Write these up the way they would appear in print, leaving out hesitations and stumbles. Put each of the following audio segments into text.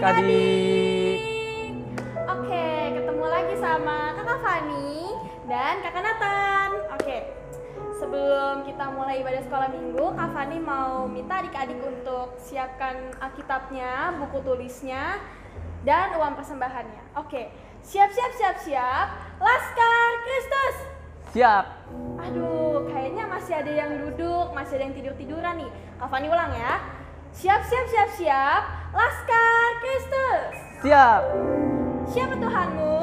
adik-adik. Oke, ketemu lagi sama Kakak Fani dan Kakak Nathan. Oke, sebelum kita mulai ibadah sekolah minggu, Kak Fani mau minta adik-adik untuk siapkan Alkitabnya, buku tulisnya, dan uang persembahannya. Oke, siap. Laskar Kristus. Siap. Aduh, kayaknya masih ada yang duduk, masih ada yang tidur-tiduran nih. Kak Fani ulang ya. Siap. Laskar Kristus. Siap. Siapa Tuhanmu?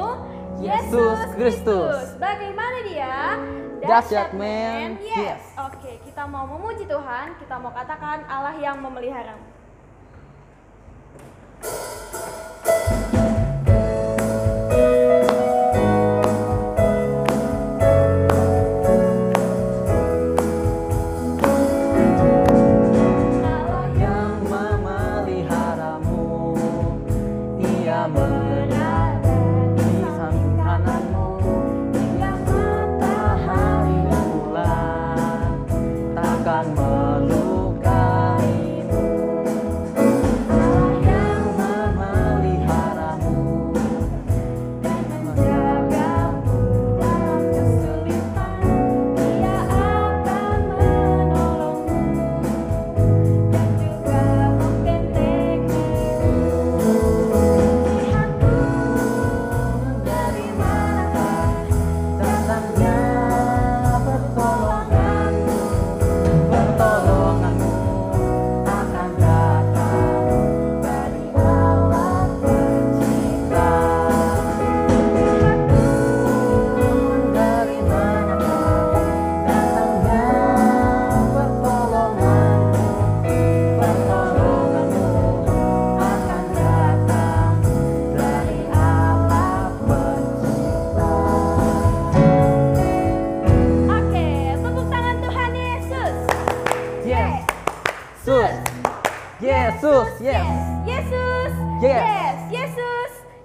Yesus Kristus. Bagaimana dia? Dahsyat, man. Yes. Oke, kita mau memuji Tuhan, kita mau katakan Allah yang memeliharamu.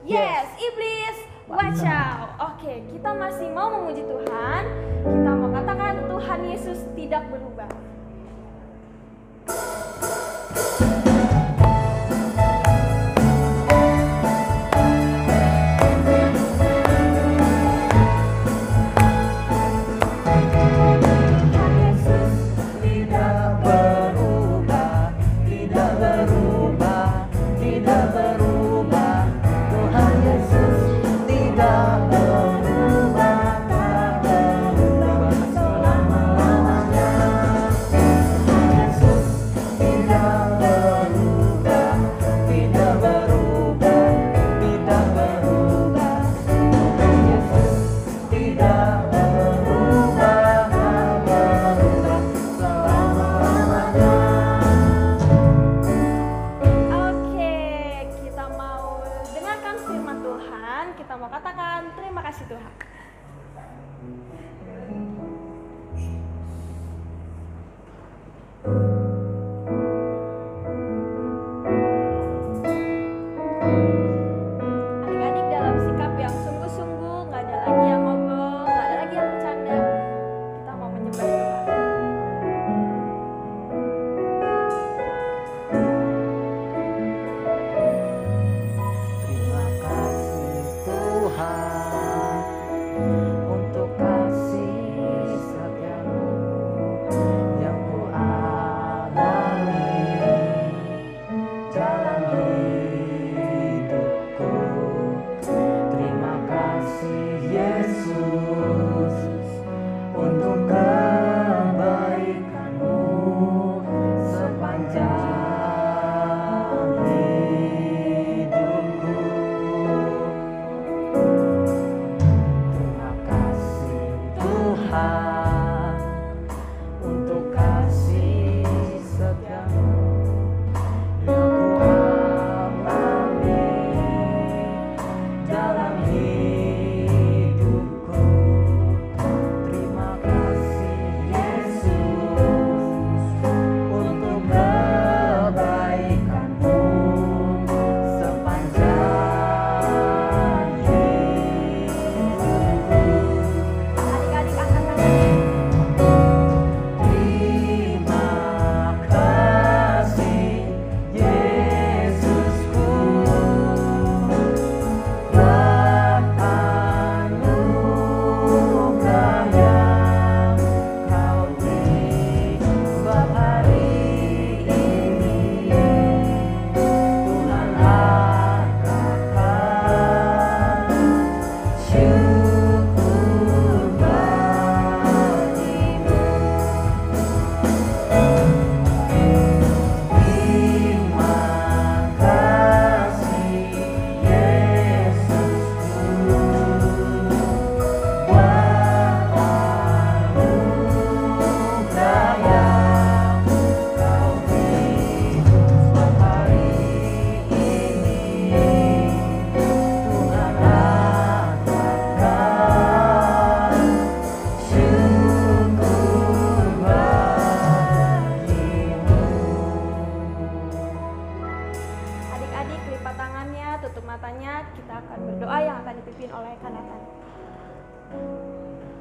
Yes, iblis, watch out. Oke, kita masih mau memuji Tuhan. Kita mau katakan Tuhan Yesus tidak berubah. Yesus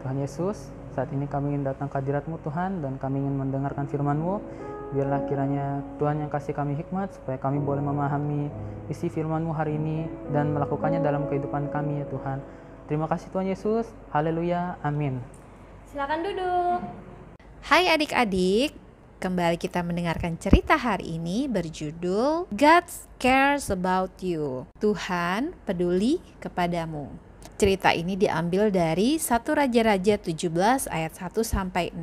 Tuhan Yesus, saat ini kami ingin datang ke hadirat-Mu Tuhan, dan kami ingin mendengarkan firman-Mu. Biarlah kiranya Tuhan yang kasih kami hikmat, supaya kami boleh memahami isi firman-Mu hari ini, dan melakukannya dalam kehidupan kami ya Tuhan. Terima kasih Tuhan Yesus, haleluya, amin. Silakan duduk. Hai adik-adik, kembali kita mendengarkan cerita hari ini berjudul God Cares About You. Tuhan peduli kepadamu. Cerita ini diambil dari 1 Raja-Raja 17 ayat 1-6.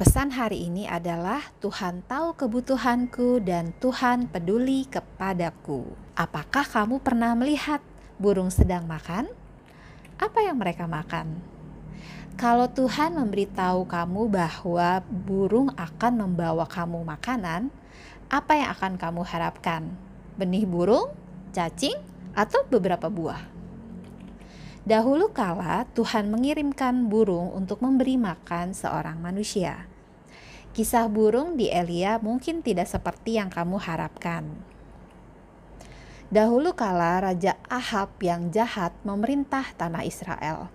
Pesan hari ini adalah Tuhan tahu kebutuhanku dan Tuhan peduli kepadaku. Apakah kamu pernah melihat burung sedang makan? Apa yang mereka makan? Kalau Tuhan memberitahu kamu bahwa burung akan membawa kamu makanan, apa yang akan kamu harapkan? Benih burung, cacing, atau beberapa buah? Dahulu kala Tuhan mengirimkan burung untuk memberi makan seorang manusia. Kisah burung di Elia mungkin tidak seperti yang kamu harapkan. Dahulu kala Raja Ahab yang jahat memerintah tanah Israel.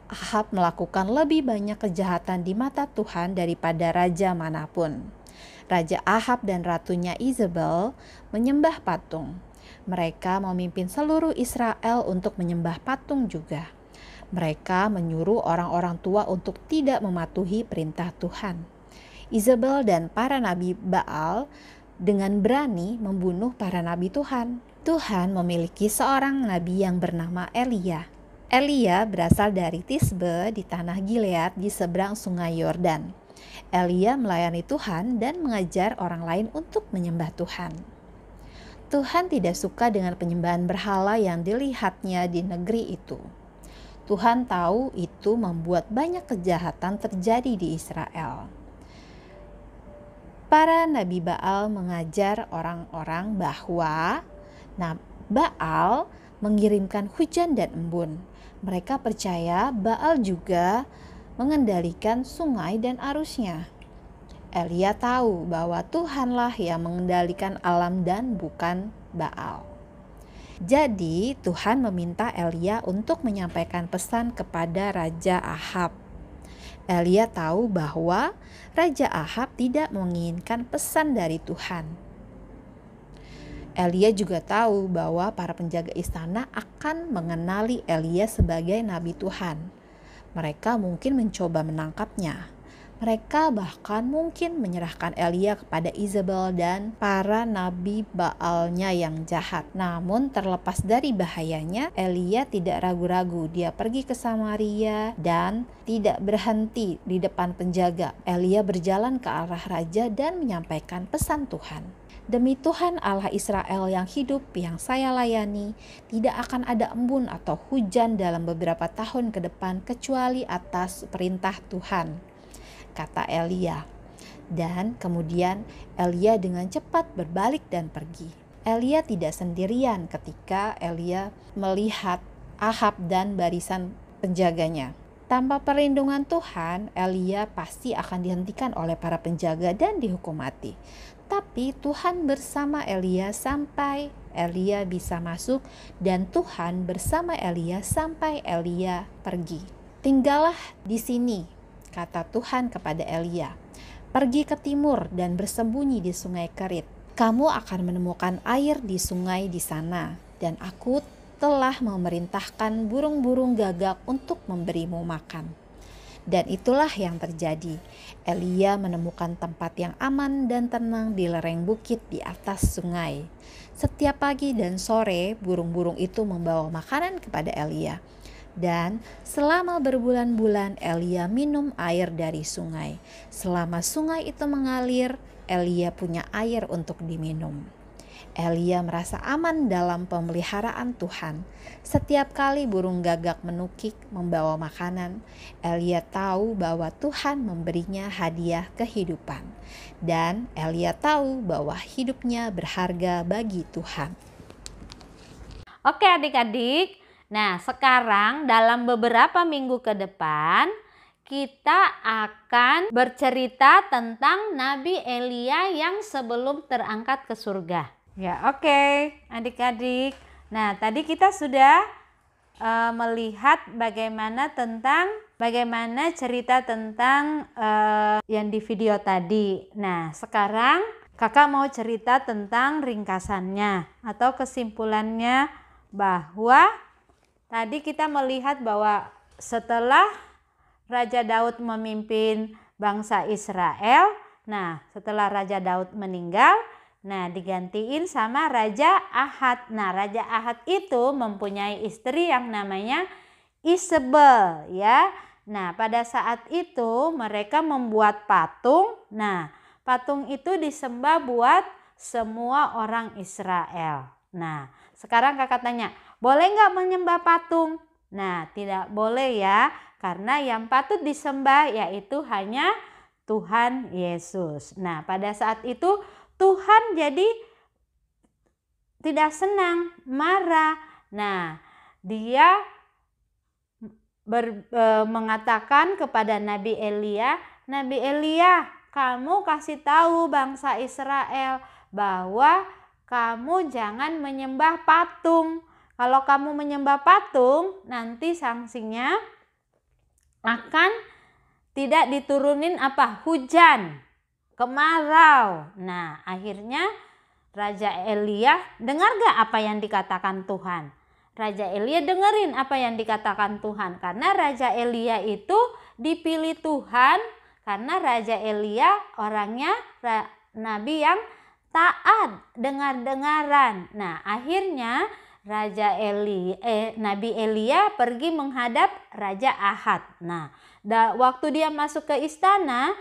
Ahab melakukan lebih banyak kejahatan di mata Tuhan daripada raja manapun. Raja Ahab dan ratunya Isabel menyembah patung. Mereka memimpin seluruh Israel untuk menyembah patung juga. Mereka menyuruh orang-orang tua untuk tidak mematuhi perintah Tuhan. Isabel dan para nabi Baal dengan berani membunuh para nabi Tuhan. Tuhan memiliki seorang nabi yang bernama Elia. Elia berasal dari Tisbe di tanah Gilead di seberang sungai Yordan. Elia melayani Tuhan dan mengajar orang lain untuk menyembah Tuhan. Tuhan tidak suka dengan penyembahan berhala yang dilihatnya di negeri itu. Tuhan tahu itu membuat banyak kejahatan terjadi di Israel. Para nabi Baal mengajar orang-orang bahwa Baal mengirimkan hujan dan embun. Mereka percaya Baal juga mengendalikan sungai dan arusnya. Elia tahu bahwa Tuhanlah yang mengendalikan alam dan bukan Baal. Jadi Tuhan meminta Elia untuk menyampaikan pesan kepada Raja Ahab. Elia tahu bahwa Raja Ahab tidak menginginkan pesan dari Tuhan. Elia juga tahu bahwa para penjaga istana akan mengenali Elia sebagai nabi Tuhan. Mereka mungkin mencoba menangkapnya. Mereka bahkan mungkin menyerahkan Elia kepada Isabel dan para nabi Baalnya yang jahat. Namun terlepas dari bahayanya, Elia tidak ragu-ragu. Dia pergi ke Samaria dan tidak berhenti di depan penjaga. Elia berjalan ke arah raja dan menyampaikan pesan Tuhan. Demi Tuhan Allah Israel yang hidup yang saya layani, tidak akan ada embun atau hujan dalam beberapa tahun ke depan kecuali atas perintah Tuhan, kata Elia. Dan kemudian Elia dengan cepat berbalik dan pergi. Elia tidak sendirian ketika Elia melihat Ahab dan barisan penjaganya. Tanpa perlindungan Tuhan, Elia pasti akan dihentikan oleh para penjaga dan dihukum mati. Tapi Tuhan bersama Elia sampai Elia bisa masuk, dan Tuhan bersama Elia sampai Elia pergi. Tinggallah di sini, kata Tuhan kepada Elia. Pergi ke timur dan bersembunyi di sungai Kerit. Kamu akan menemukan air di sungai di sana, dan aku telah memerintahkan burung-burung gagak untuk memberimu makan. Dan itulah yang terjadi. Elia menemukan tempat yang aman dan tenang di lereng bukit di atas sungai. Setiap pagi dan sore, burung-burung itu membawa makanan kepada Elia. Dan selama berbulan-bulan Elia minum air dari sungai. Selama sungai itu mengalir, Elia punya air untuk diminum. Elia merasa aman dalam pemeliharaan Tuhan. Setiap kali burung gagak menukik membawa makanan, Elia tahu bahwa Tuhan memberinya hadiah kehidupan. Dan Elia tahu bahwa hidupnya berharga bagi Tuhan. Oke adik-adik, nah sekarang dalam beberapa minggu ke depan kita akan bercerita tentang Nabi Elia yang sebelum terangkat ke surga. Ya, oke, adik-adik. Nah, tadi kita sudah melihat bagaimana cerita tentang yang di video tadi. Nah, sekarang kakak mau cerita tentang ringkasannya atau kesimpulannya, bahwa tadi kita melihat bahwa setelah Raja Daud memimpin bangsa Israel, nah setelah Raja Daud meninggal, nah digantiin sama Raja Ahad. Nah, Raja Ahad itu mempunyai istri yang namanya Isabel, ya. Nah, pada saat itu mereka membuat patung. Nah, patung itu disembah buat semua orang Israel. Nah, sekarang kakak tanya, boleh nggak menyembah patung? Nah, tidak boleh ya, karena yang patut disembah yaitu hanya Tuhan Yesus. Nah, pada saat itu Tuhan jadi tidak senang, marah. Nah, dia mengatakan kepada Nabi Elia, Nabi Elia, kamu kasih tahu bangsa Israel bahwa kamu jangan menyembah patung. Kalau kamu menyembah patung, nanti sanksinya akan tidak diturunin hujan, kemarau. Nah, akhirnya Raja Elia dengar gak apa yang dikatakan Tuhan? Raja Elia dengerin apa yang dikatakan Tuhan, karena Raja Elia itu dipilih Tuhan karena Raja Elia orangnya nabi yang taat, dengar-dengaran. Nah, akhirnya Nabi Elia pergi menghadap Raja Ahad. Nah, waktu dia masuk ke istana,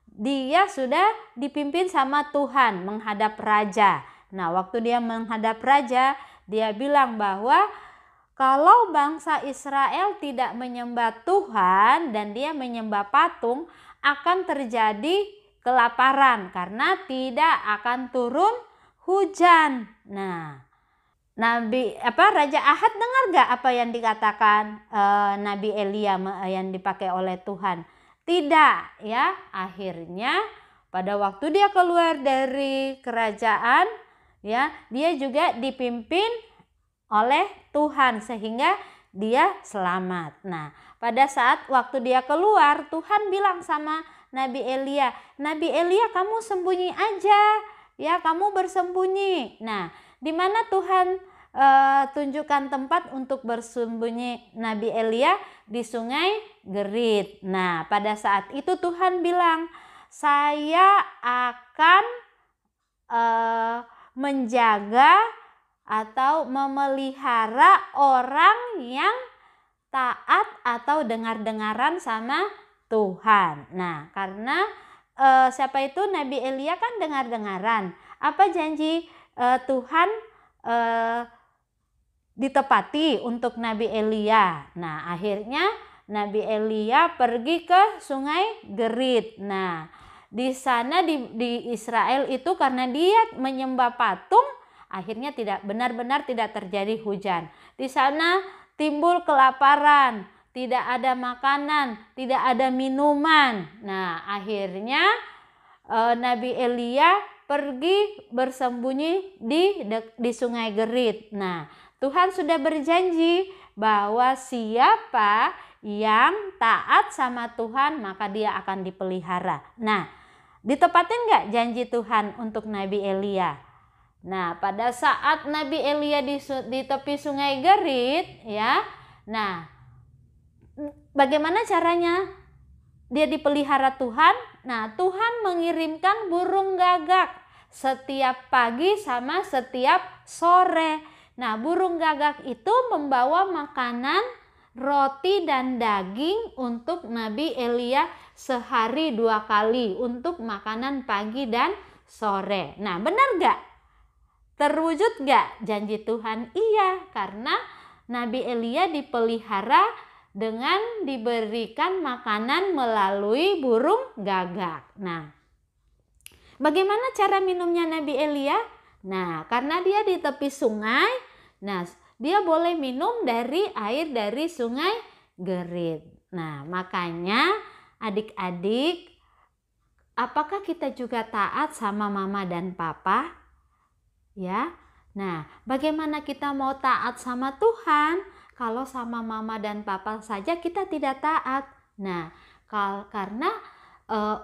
dia sudah dipimpin sama Tuhan menghadap raja. Nah, waktu dia menghadap raja, dia bilang bahwa kalau bangsa Israel tidak menyembah Tuhan dan dia menyembah patung, akan terjadi kelaparan karena tidak akan turun hujan. Nah, Raja Ahad dengar gak apa yang dikatakan Nabi Elia yang dipakai oleh Tuhan? Tidak, ya. Akhirnya pada waktu dia keluar dari kerajaan, ya, dia juga dipimpin oleh Tuhan sehingga dia selamat. Nah, pada saat waktu dia keluar, Tuhan bilang sama Nabi Elia, Nabi Elia, kamu sembunyi aja, ya, kamu bersembunyi. Nah, di mana Tuhan tunjukkan tempat untuk bersembunyi Nabi Elia? Di sungai Gerit. Nah, pada saat itu Tuhan bilang, saya akan menjaga atau memelihara orang yang taat atau dengar-dengaran sama Tuhan. Nah, karena siapa itu? Nabi Elia kan dengar-dengaran. Apa janji Tuhan ditepati untuk Nabi Elia? Nah, akhirnya Nabi Elia pergi ke sungai Gerit. Nah, di sana di Israel itu karena dia menyembah patung, akhirnya benar-benar tidak terjadi hujan. Di sana timbul kelaparan, tidak ada makanan, tidak ada minuman. Nah, akhirnya Nabi Elia pergi bersembunyi di sungai Gerit. Nah, Tuhan sudah berjanji bahwa siapa yang taat sama Tuhan maka dia akan dipelihara. Nah, ditepatin nggak janji Tuhan untuk Nabi Elia? Nah, pada saat Nabi Elia di tepi sungai Gerit, ya, nah, bagaimana caranya dia dipelihara Tuhan? Nah, Tuhan mengirimkan burung gagak setiap pagi sama setiap sore. Nah, burung gagak itu membawa makanan, roti dan daging untuk Nabi Elia sehari 2 kali untuk makanan pagi dan sore. Nah, benar gak? Terwujud gak janji Tuhan? Iya, karena Nabi Elia dipelihara dengan diberikan makanan melalui burung gagak. Nah, bagaimana cara minumnya Nabi Elia? Nah, karena dia di tepi sungai, nah, dia boleh minum dari air dari sungai Gerit. Nah, makanya adik-adik, apakah kita juga taat sama mama dan papa? Ya. Nah, bagaimana kita mau taat sama Tuhan kalau sama mama dan papa saja kita tidak taat. Nah, karena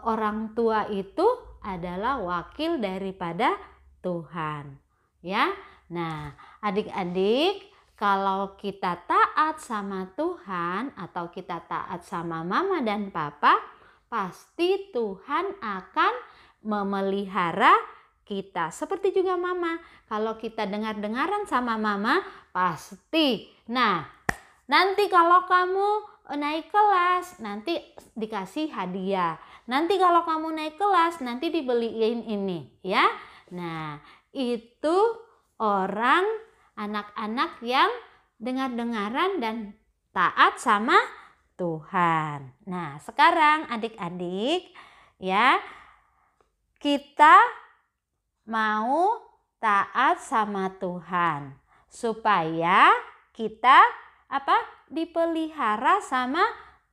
orang tua itu adalah wakil daripada Tuhan, ya. Nah, adik-adik, kalau kita taat sama Tuhan atau kita taat sama mama dan papa, pasti Tuhan akan memelihara kita. Seperti juga mama, kalau kita dengar-dengaran sama mama, pasti. Nah, nanti kalau kamu naik kelas, nanti dikasih hadiah. Nanti kalau kamu naik kelas, nanti dibeliin ini, ya. Nah, itu orang anak-anak yang dengar-dengaran dan taat sama Tuhan. Nah, sekarang adik-adik, ya, kita mau taat sama Tuhan supaya kita dipelihara sama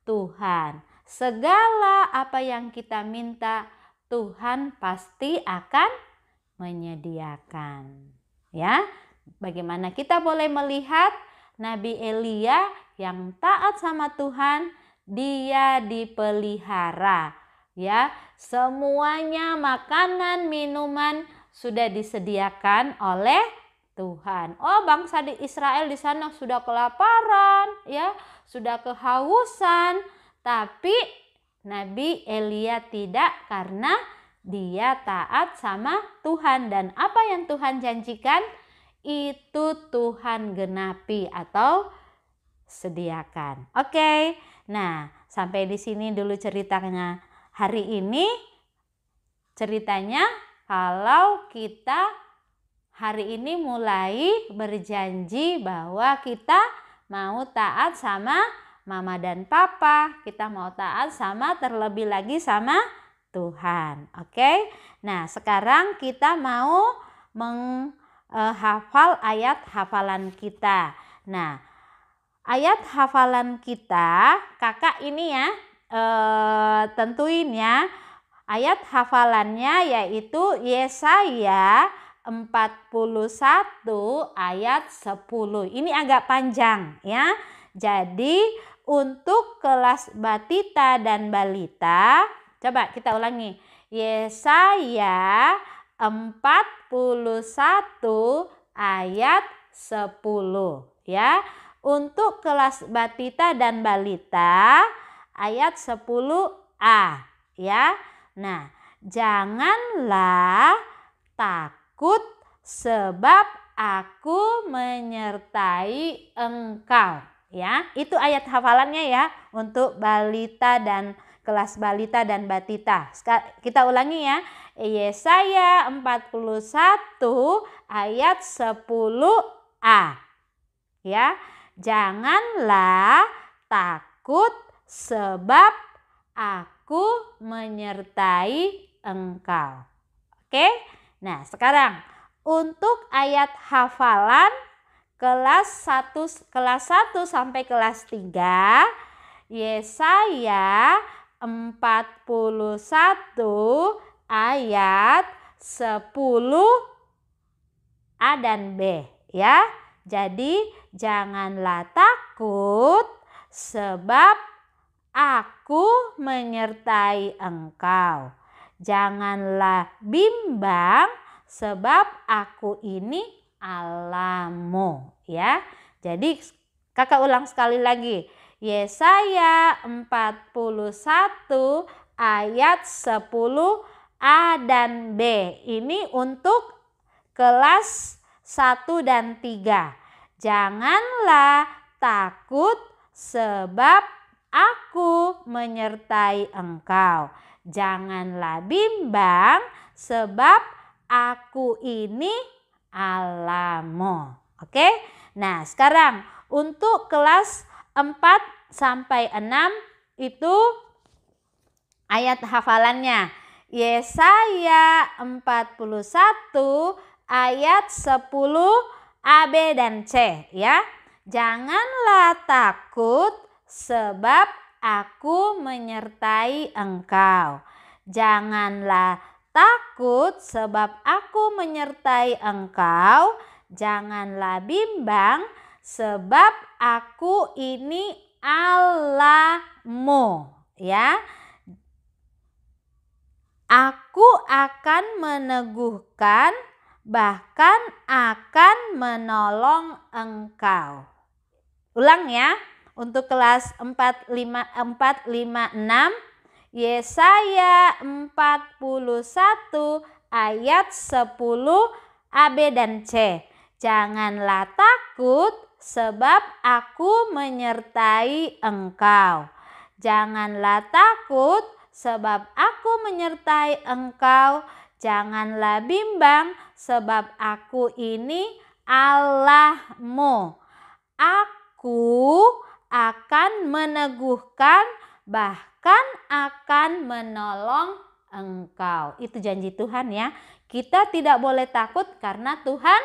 Tuhan. Segala apa yang kita minta, Tuhan pasti akan menyediakan. Ya, bagaimana kita boleh melihat Nabi Elia yang taat sama Tuhan, dia dipelihara. Ya, semuanya makanan, minuman sudah disediakan oleh Tuhan. Oh, bangsa di Israel di sana sudah kelaparan, ya, sudah kehausan, tapi Nabi Elia tidak, karena dia taat sama Tuhan, dan apa yang Tuhan janjikan itu Tuhan genapi atau sediakan. Oke. Nah, sampai di sini dulu ceritanya hari ini. Ceritanya kalau kita hari ini mulai berjanji bahwa kita mau taat sama mama dan papa, kita mau taat sama, terlebih lagi sama Tuhan. Oke. Nah, sekarang kita mau menghafal ayat hafalan kita. Nah, ayat hafalan kita, kakak ini ya, tentuin ya. Ayat hafalannya yaitu Yesaya 41 ayat 10. Ini agak panjang ya. Jadi untuk kelas batita dan balita, coba kita ulangi. Yesaya 41 ayat 10 ya. Untuk kelas batita dan balita ayat 10a ya. Nah, janganlah takut sebab aku menyertai engkau. Ya, itu ayat hafalannya ya untuk balita dan kelas balita dan batita. Kita ulangi ya. Yesaya 41 ayat 10a. Ya, janganlah takut sebab aku menyertai engkau. Oke? Nah, sekarang untuk ayat hafalan kelas 1 sampai kelas 3, Yesaya 41 ayat 10a dan b ya. Jadi janganlah takut sebab aku menyertai engkau. Janganlah bimbang sebab aku ini Allahmu, ya. Jadi kakak ulang sekali lagi. Yesaya 41 ayat 10a dan b. Ini untuk kelas 1 dan 3. Janganlah takut sebab aku menyertai engkau. Janganlah bimbang sebab aku ini Allahmu. Oke? Nah, sekarang untuk kelas 4 sampai 6 itu ayat hafalannya. Yesaya 41 ayat 10a, b dan c ya. Janganlah takut sebab aku menyertai engkau. Janganlah takut sebab aku menyertai engkau. Janganlah bimbang sebab aku ini Allahmu, ya. Aku akan meneguhkan, bahkan akan menolong engkau. Ulang ya, untuk kelas 456, Yesaya 41 ayat 10 A, B, dan C. Janganlah takut sebab aku menyertai engkau. Janganlah takut sebab aku menyertai engkau. Janganlah bimbang sebab aku ini Allahmu. Aku akan meneguhkan, bahkan akan menolong engkau. Itu janji Tuhan ya. Kita tidak boleh takut karena Tuhan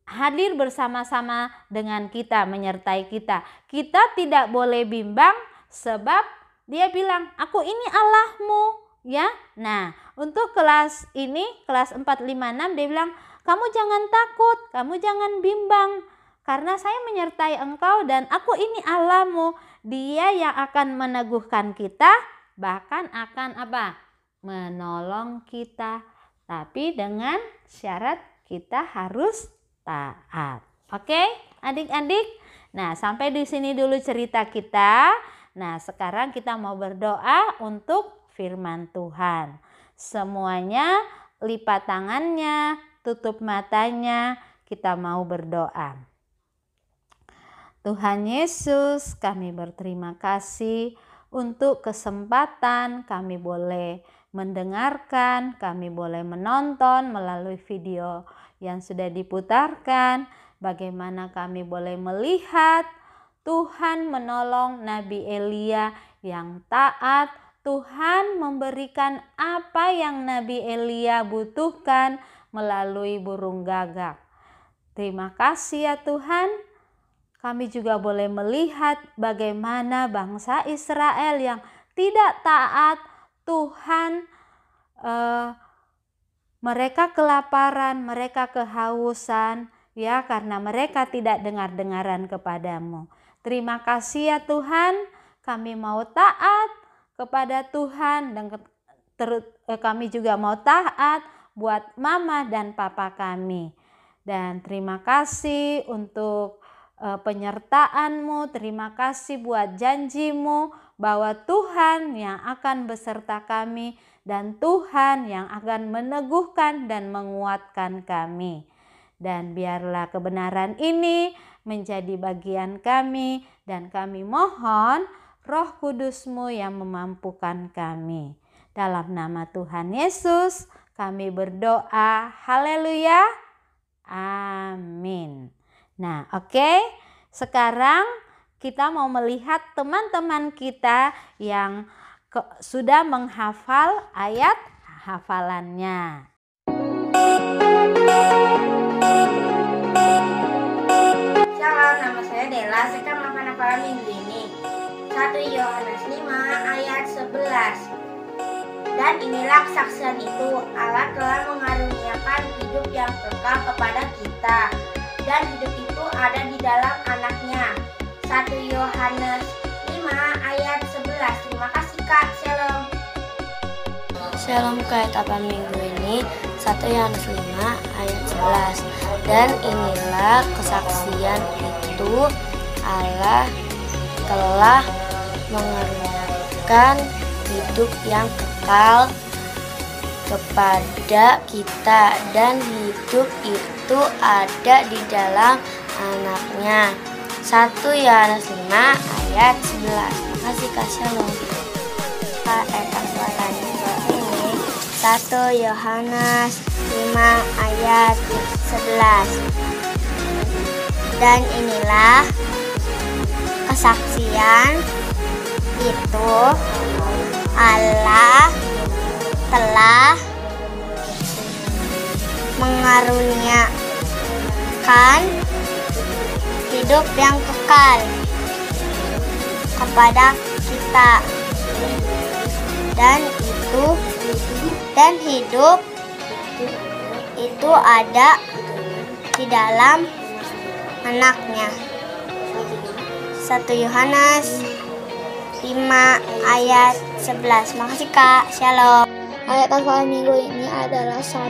hadir bersama-sama dengan kita, menyertai kita. Kita tidak boleh bimbang sebab Dia bilang, aku ini Allahmu, ya. Nah, untuk kelas ini, kelas 456, dia bilang, kamu jangan takut, kamu jangan bimbang, karena saya menyertai engkau dan aku ini Allahmu. Dia yang akan meneguhkan kita, bahkan akan apa? Menolong kita. Tapi dengan syarat kita harus taat. Oke, adik-adik? Nah, sampai di sini dulu cerita kita. Nah, sekarang kita mau berdoa untuk firman Tuhan. Semuanya lipat tangannya, tutup matanya, kita mau berdoa. Tuhan Yesus, kami berterima kasih untuk kesempatan kami boleh mendengarkan, kami boleh menonton melalui video yang sudah diputarkan. Bagaimana kami boleh melihat Tuhan menolong Nabi Elia yang taat. Tuhan memberikan apa yang Nabi Elia butuhkan melalui burung gagak. Terima kasih ya Tuhan. Kami juga boleh melihat bagaimana bangsa Israel yang tidak taat. Tuhan, mereka kelaparan, mereka kehausan, ya, karena mereka tidak dengar-dengaran kepadamu. Terima kasih ya Tuhan, kami mau taat kepada Tuhan dan kami juga mau taat buat mama dan papa kami. Dan terima kasih untuk penyertaan-Mu, terima kasih buat janji-Mu bahwa Tuhan yang akan beserta kami dan Tuhan yang akan meneguhkan dan menguatkan kami. Dan biarlah kebenaran ini menjadi bagian kami dan kami mohon Roh Kudus-Mu yang memampukan kami. Dalam nama Tuhan Yesus kami berdoa. Haleluya. Amin. Nah, oke. Sekarang kita mau melihat teman-teman kita yang sudah menghafal ayat hafalannya. Shalom, nama saya Dela. Saya akan melakukan hafalan minggu ini. 1 Yohanes 5 ayat 11. Dan inilah kesaksian itu, Allah telah mengaruniakan hidup yang kekal kepada kita, dan hidup itu ada di dalam anaknya. 1 Yohanes 5 ayat 11. Terima kasih Kak. Shalom. Shalom Kak, kapan minggu ini 1 Yohanes 5 ayat 11. Dan inilah kesaksian itu, Allah telah mengaruniakan hidup yang kekal kepada kita, dan hidup itu ada di dalam anaknya. 1 Yohanes 5 ayat 11. Terima kasih Kak. Shalom. Ini 1 Yohanes 5 ayat 11. Dan inilah kesaksian itu, Allah telah mengaruniakan hidup yang kekal kepada kita, dan hidup itu ada di dalam anaknya. 1 Yohanes 5 ayat 11. Makasih Kak. Shalom. Ayat hafalan minggu ini adalah 1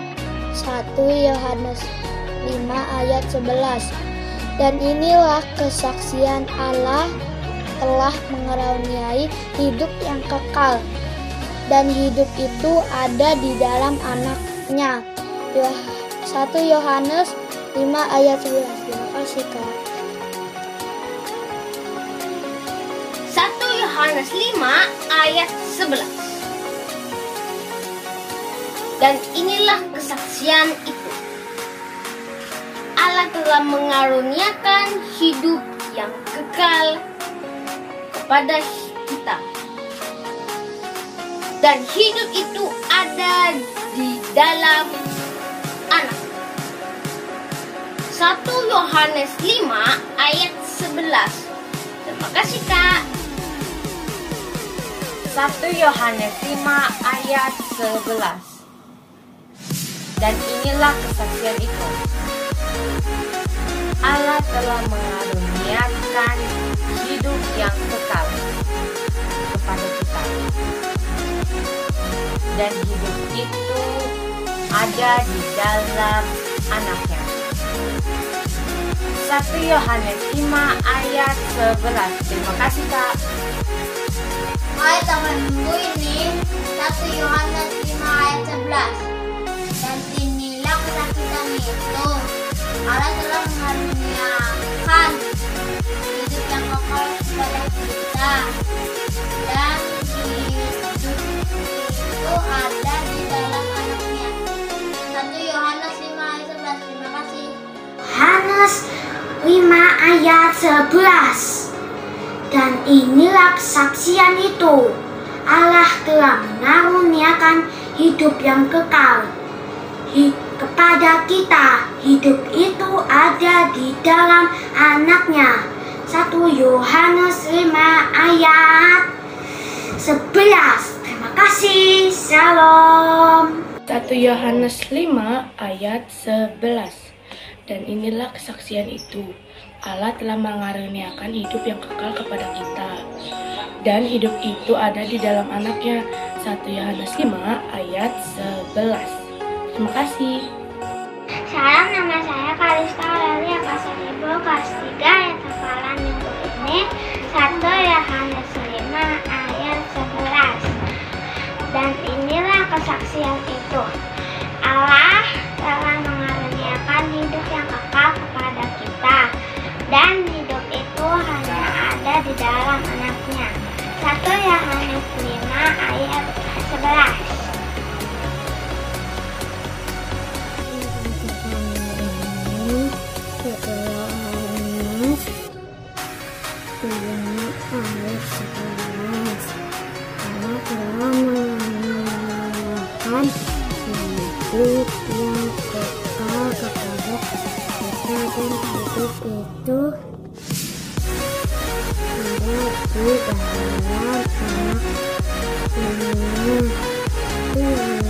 Yohanes 5 ayat 11. Dan inilah kesaksian Allah telah mengaruniai hidup yang kekal, dan hidup itu ada di dalam anaknya. 1 Yohanes 5 ayat 11. Terima kasih Kak. 1 Yohanes 5 ayat 11. Dan inilah kesaksian itu, Allah telah mengaruniakan hidup yang kekal kepada kita, dan hidup itu ada di dalam anak. 1 Yohanes 5 ayat 11. Terima kasih Kak. 1 Yohanes 5 ayat 11. Dan inilah kesaksian itu, Allah telah mengaruniakan hidup yang kekal kepada kita, dan hidup itu ada di dalam anaknya. 1 Yohanes 5 ayat 11. Terima kasih Kak. Ayat hafalan minggu ini 1 Yohanes 5 ayat 11. Dan inilah kesaksian itu, Allah telah mengaruniakan hidup yang kekal kepada kita, dan hidup itu ada di dalam anaknya. 1 Yohanes 5 ayat 11. Terima kasih. Yohanes 5 ayat 11. Dan inilah kesaksian itu, Allah telah mengaruniakan hidup yang kekal kepada kita. Hidup itu ada di dalam anaknya. 1 Yohanes 5 ayat 11. Terima kasih. Shalom. 1 Yohanes 5 ayat 11. Dan inilah kesaksian itu, Allah telah mengaruniakan hidup yang kekal kepada kita, dan hidup itu ada di dalam anaknya. 1 Yohanes 5 ayat 11. Terima kasih. Salam, nama saya Kalista Aurelia Pasaribo, kelas 3, ayat hafalan minggu ini 1 Yohanes 5 ayat 11. Dan inilah kesaksian itu, Allah telah mengaruniakan hidup yang kekal kepada kita, dan hidup itu hanya ada di dalam anaknya. 1 Yohanes 5 ayat 11. Hidup yang kekal kepada kita, dan hidup itu ada di dalam anaknya.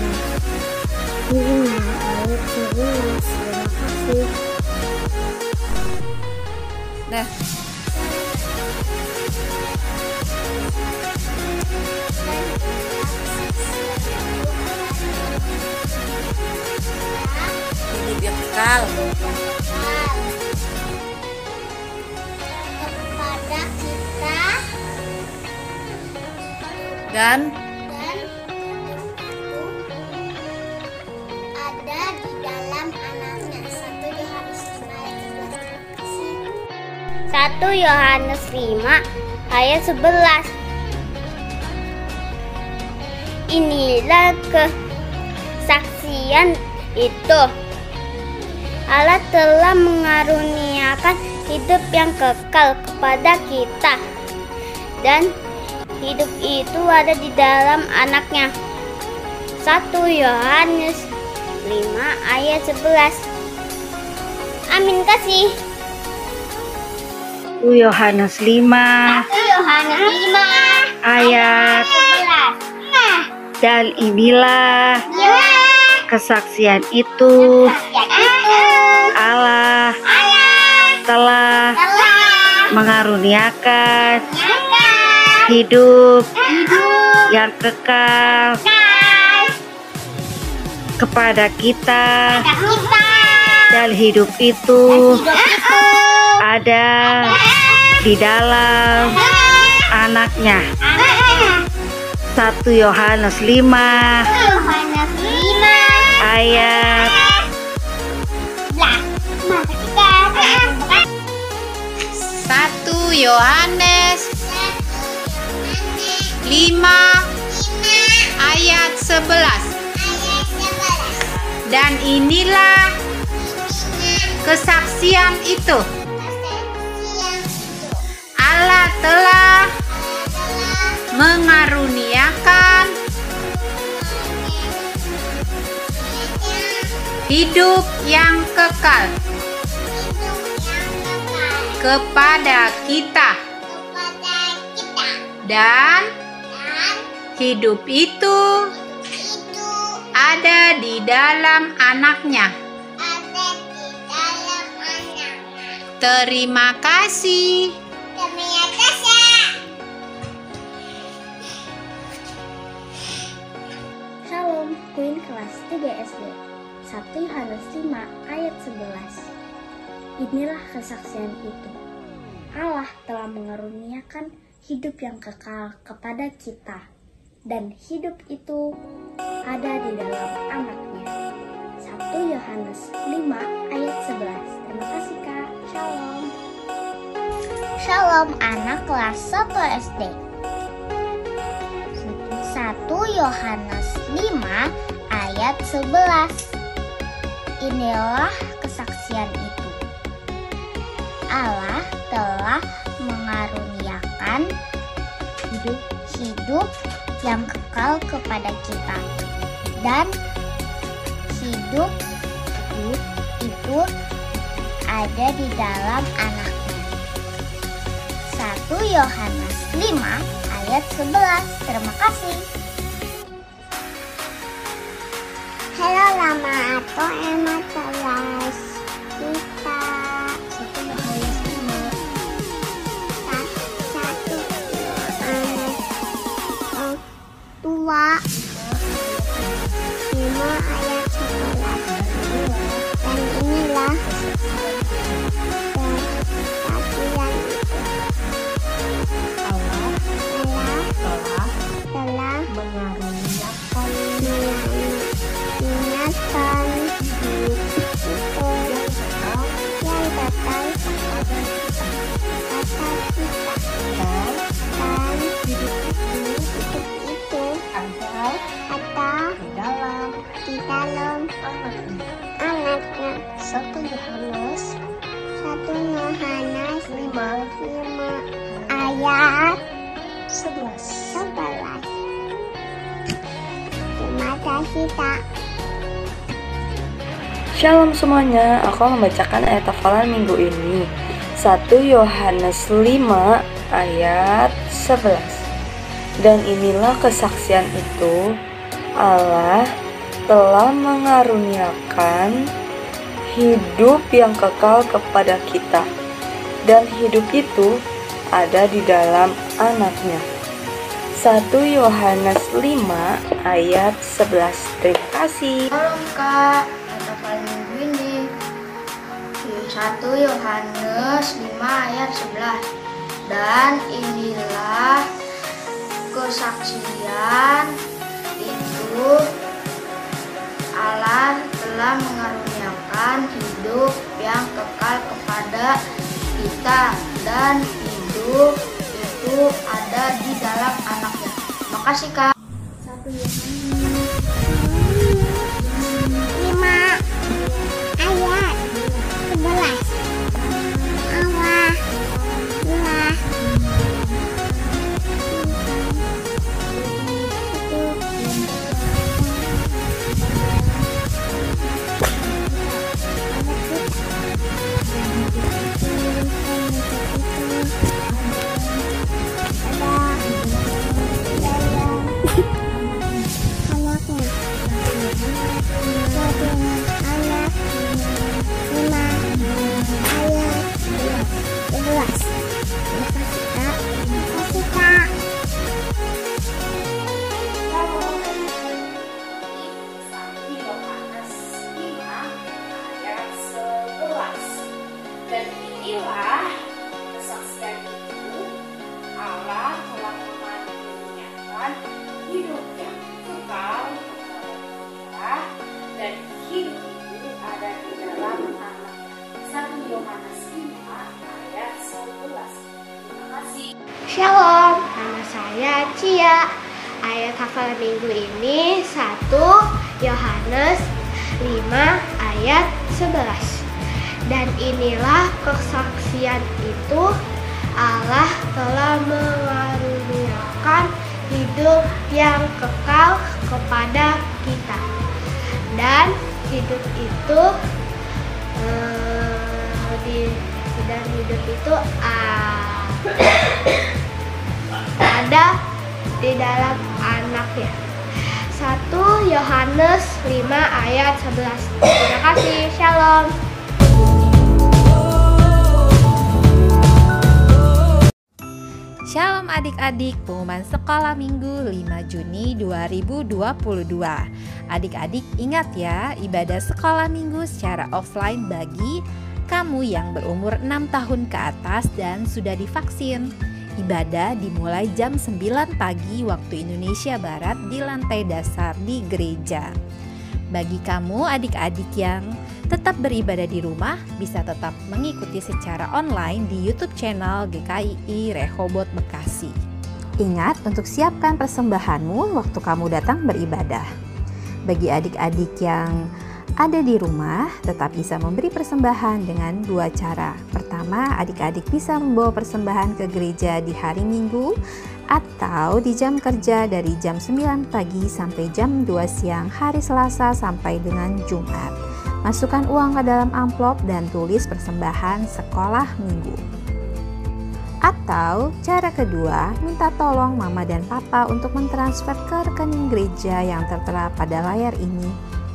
5 ayat 11. Terima kasih. Dah. Hidup yang kekal kepada kita, dan itu ada di dalam anaknya. 1 Yohanes 5 ayat 11. 1 Yohanes 5 ayat 11. Inilah kesaksian itu, Allah telah mengaruniakan hidup yang kekal kepada kita, dan hidup itu ada di dalam anaknya. 1 Yohanes 5 ayat 11. Amin kasih. 1 Yohanes 5 Yohanes 5 ayat 11. dan inilah kesaksian itu, Allah telah mengaruniakan hidup yang kekal kepada kita, dan hidup itu ada di dalam anaknya. 1 Yohanes 5 ayat 1 Yohanes 5 ayat 11. Dan inilah kesaksian itu, Allah telah mengaruniakan hidup yang kekal kepada kita, dan hidup itu ada di dalam anaknya. Terima kasih. Shalom, Queen kelas 3 SD. 1 Yohanes 5 ayat 11. Inilah kesaksian itu, Allah telah mengaruniakan hidup yang kekal kepada kita, dan hidup itu ada di dalam anaknya. 1 Yohanes 5 ayat 11. Terima kasih Kak. Shalom. Shalom anak kelas 1 SD. 1 Yohanes 5 ayat 11. Inilah kesaksian itu, Allah telah mengaruniakan hidup yang kekal kepada kita, dan hidup itu ada di dalam anaknya. 1 Yohanes 5 ayat 11. Terima kasih. Halo Lama atau Emma kelas kita 1 Yohanes 5 2 5 ayat 11. Dan inilah kesaksian itu, Allah telah mengaruniakan hidup itu yang kekal kepada kita, dan hidup itu ada di dalam anaknya. 1 Yohanes 5 ayat 11. Terima kasih Kak. Shalom semuanya, aku membacakan ayat hafalan minggu ini 1 Yohanes 5 ayat 11. Dan inilah kesaksian itu, Allah telah mengaruniakan hidup yang kekal kepada kita, dan hidup itu ada di dalam anaknya. 1 Yohanes 5 ayat 11. Terima kasih. Shalom Kak, kata paling minggu ini 1 Yohanes 5 ayat 11. Dan inilah kesaksian itu, Allah telah mengaruniakan hidup yang kekal kepada kita, dan hidup itu ada di dalam anaknya. Makasih Kak. 1 Yohanes 5 ayat 11. Allah telah mengaruniakan hidup yang kekal kepada kita, dan hidup itu ada di dalam anak. 1 Yohanes 5 ayat 11. Terima kasih. Shalom, nama saya Cia. Ayat hafalan minggu ini 1 Yohanes 5 ayat 11. Dan inilah kesaksian itu, Allah telah mengaruniakan hidup yang kekal kepada kita. Dan hidup itu ada di dalam anaknya. 1 Yohanes 5 ayat 11. Terima kasih. Shalom. Shalom adik-adik, pengumuman sekolah minggu 5 Juni 2022. Adik-adik ingat ya, ibadah sekolah minggu secara offline bagi kamu yang berumur 6 tahun ke atas dan sudah divaksin. Ibadah dimulai jam 9 pagi waktu Indonesia Barat di lantai dasar di gereja. Bagi kamu adik-adik yang tetap beribadah di rumah, bisa tetap mengikuti secara online di YouTube channel GKII Rehoboth Bekasi. Ingat untuk siapkan persembahanmu waktu kamu datang beribadah. Bagi adik-adik yang ada di rumah, tetap bisa memberi persembahan dengan 2 cara. Pertama, adik-adik bisa membawa persembahan ke gereja di hari Minggu atau di jam kerja dari jam 9 pagi sampai jam 2 siang hari Selasa sampai dengan Jumat. Masukkan uang ke dalam amplop dan tulis persembahan sekolah minggu. Atau cara kedua, minta tolong mama dan papa untuk mentransfer ke rekening gereja yang tertera pada layar ini.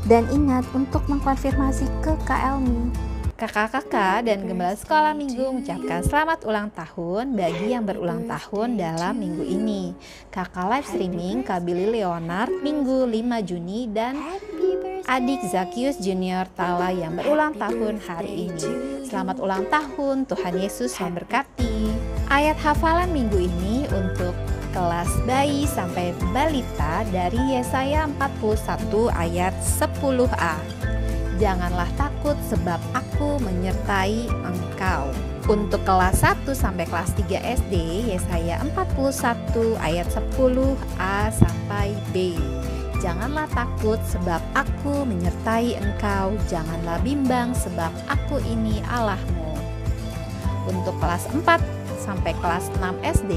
Dan ingat untuk mengkonfirmasi ke Kak Elmi. Kakak-kakak dan gembala sekolah minggu mengucapkan selamat ulang tahun bagi yang berulang tahun dalam minggu ini. Kakak live streaming Kak Billy Leonard Minggu 5 Juni dan adik Zakius Junior Tala yang berulang tahun hari ini. Selamat ulang tahun, Tuhan Yesus memberkati. Ayat hafalan minggu ini untuk kelas bayi sampai balita dari Yesaya 41 ayat 10a. Janganlah takut sebab aku menyertai engkau. Untuk kelas 1 sampai kelas 3 SD, Yesaya 41 ayat 10a sampai b. Janganlah takut sebab aku menyertai engkau, janganlah bimbang sebab aku ini Allahmu. Untuk kelas 4 sampai kelas 6 SD,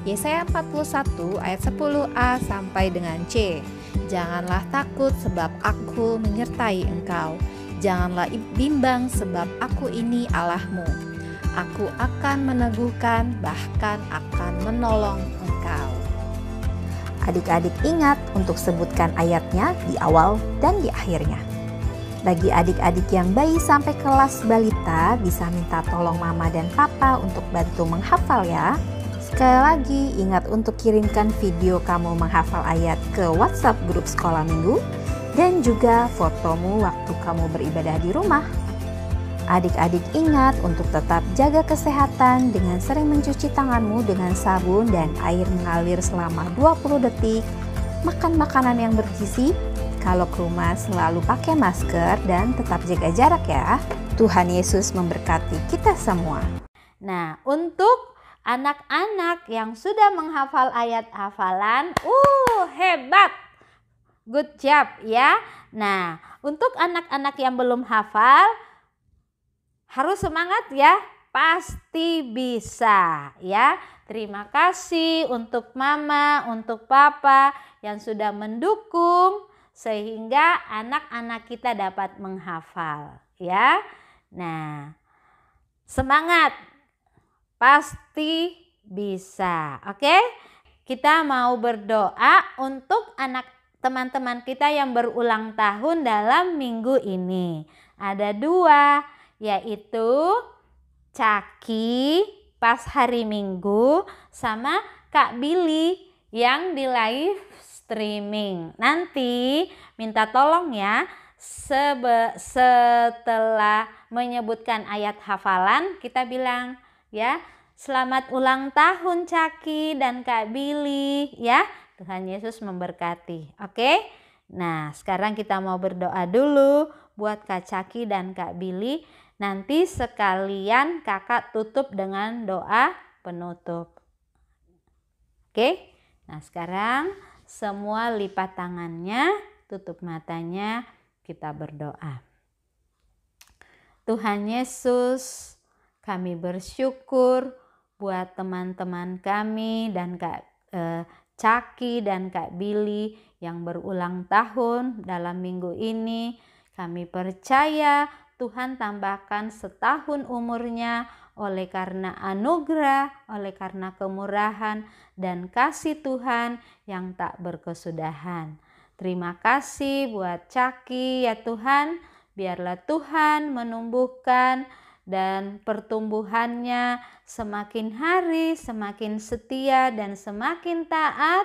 Yesaya 41 ayat 10a sampai dengan c. Janganlah takut sebab aku menyertai engkau, janganlah bimbang sebab aku ini Allahmu. Aku akan meneguhkan, bahkan akan menolong engkau. Adik-adik ingat untuk sebutkan ayatnya di awal dan di akhirnya. Bagi adik-adik yang bayi sampai kelas balita, bisa minta tolong mama dan papa untuk bantu menghafal ya. Sekali lagi ingat untuk kirimkan video kamu menghafal ayat ke WhatsApp grup sekolah minggu dan juga fotomu waktu kamu beribadah di rumah. Adik-adik ingat untuk tetap jaga kesehatan dengan sering mencuci tanganmu dengan sabun dan air mengalir selama 20 detik. Makan makanan yang bergizi, kalau ke rumah selalu pakai masker dan tetap jaga jarak ya. Tuhan Yesus memberkati kita semua. Nah, untuk anak-anak yang sudah menghafal ayat hafalan, hebat, good job ya. Nah, untuk anak-anak yang belum hafal, harus semangat ya, pasti bisa ya. Terima kasih untuk mama, untuk papa yang sudah mendukung sehingga anak-anak kita dapat menghafal ya. Nah, semangat. Pasti bisa. Oke? Kita mau berdoa untuk teman-teman kita yang berulang tahun dalam minggu ini. Ada 2, yaitu Caki pas hari Minggu sama Kak Billy yang di live streaming. Nanti minta tolong ya, setelah menyebutkan ayat hafalan kita bilang ya, selamat ulang tahun Caki dan Kak Billy ya. Tuhan Yesus memberkati. Oke? Nah, sekarang kita mau berdoa dulu buat Kak Caki dan Kak Billy. Nanti sekalian kakak tutup dengan doa penutup. Oke? Nah, sekarang semua lipat tangannya, tutup matanya, kita berdoa. Tuhan Yesus, kami bersyukur buat teman-teman kami dan Kak Caki dan Kak Billy yang berulang tahun dalam minggu ini. Kami percaya Tuhan tambahkan setahun umurnya oleh karena anugerah, oleh karena kemurahan dan kasih Tuhan yang tak berkesudahan. Terima kasih buat Caki ya Tuhan, biarlah Tuhan menumbuhkan dan pertumbuhannya semakin hari semakin setia dan semakin taat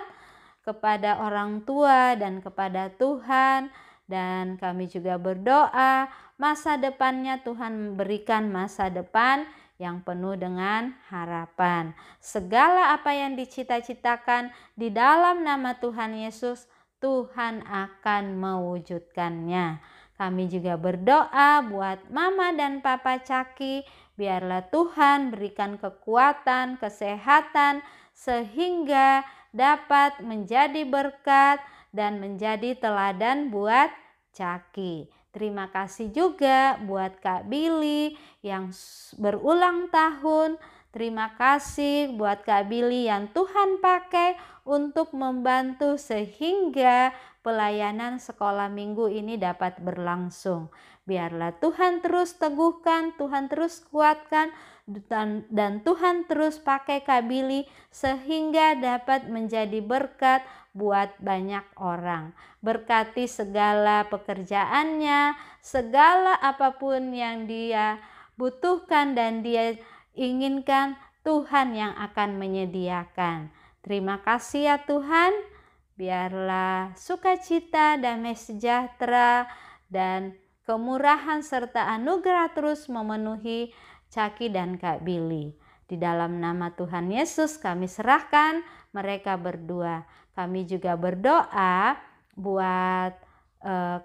kepada orang tua dan kepada Tuhan. Dan kami juga berdoa masa depannya Tuhan berikan masa depan yang penuh dengan harapan. Segala apa yang dicita-citakan di dalam nama Tuhan Yesus, Tuhan akan mewujudkannya. Kami juga berdoa buat Mama dan Papa Caki, biarlah Tuhan berikan kekuatan, kesehatan, sehingga dapat menjadi berkat dan menjadi teladan buat Caki. Terima kasih juga buat Kak Billy yang berulang tahun. Terima kasih buat Kak Billy yang Tuhan pakai untuk membantu sehingga pelayanan sekolah minggu ini dapat berlangsung. Biarlah Tuhan terus teguhkan, Tuhan terus kuatkan, dan Tuhan terus pakai Kak Billy sehingga dapat menjadi berkat buat banyak orang. Berkati segala pekerjaannya, segala apapun yang dia butuhkan dan dia inginkan, Tuhan yang akan menyediakan. Terima kasih ya Tuhan. Biarlah sukacita, damai sejahtera, dan kemurahan serta anugerah terus memenuhi Caki dan Kak Billy. Di dalam nama Tuhan Yesus kami serahkan mereka berdua. Kami juga berdoa buat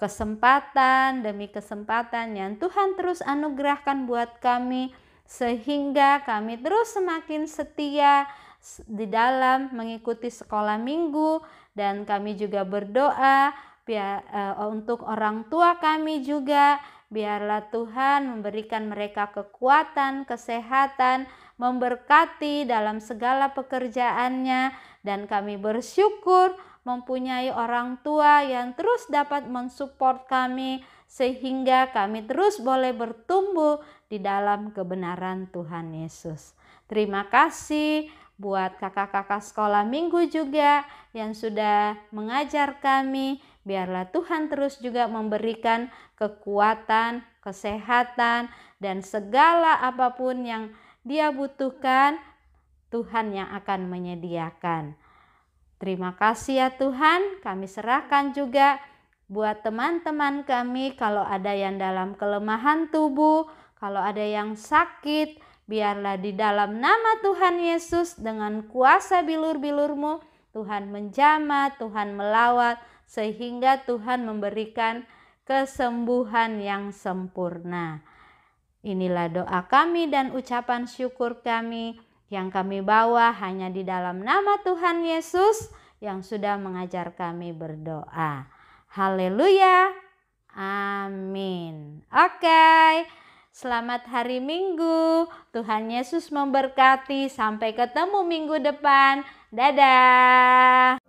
kesempatan demi kesempatan yang Tuhan terus anugerahkan buat kami, sehingga kami terus semakin setia di dalam mengikuti sekolah minggu. Dan kami juga berdoa untuk orang tua kami juga, biarlah Tuhan memberikan mereka kekuatan, kesehatan, memberkati dalam segala pekerjaannya. Dan kami bersyukur mempunyai orang tua yang terus dapat mensupport kami, sehingga kami terus boleh bertumbuh di dalam kebenaran Tuhan Yesus. Terima kasih buat kakak-kakak sekolah minggu juga yang sudah mengajar kami. Biarlah Tuhan terus juga memberikan kekuatan, kesehatan, dan segala apapun yang dia butuhkan, Tuhan yang akan menyediakan. Terima kasih ya Tuhan. Kami serahkan juga buat teman-teman kami, kalau ada yang dalam kelemahan tubuh, kalau ada yang sakit, biarlah di dalam nama Tuhan Yesus dengan kuasa bilur-bilur-Mu, Tuhan menjamah, Tuhan melawat, sehingga Tuhan memberikan kesembuhan yang sempurna. Inilah doa kami dan ucapan syukur kami yang kami bawa hanya di dalam nama Tuhan Yesus yang sudah mengajar kami berdoa. Haleluya. Amin. Oke. Selamat hari Minggu. Tuhan Yesus memberkati. Sampai ketemu minggu depan. Dadah.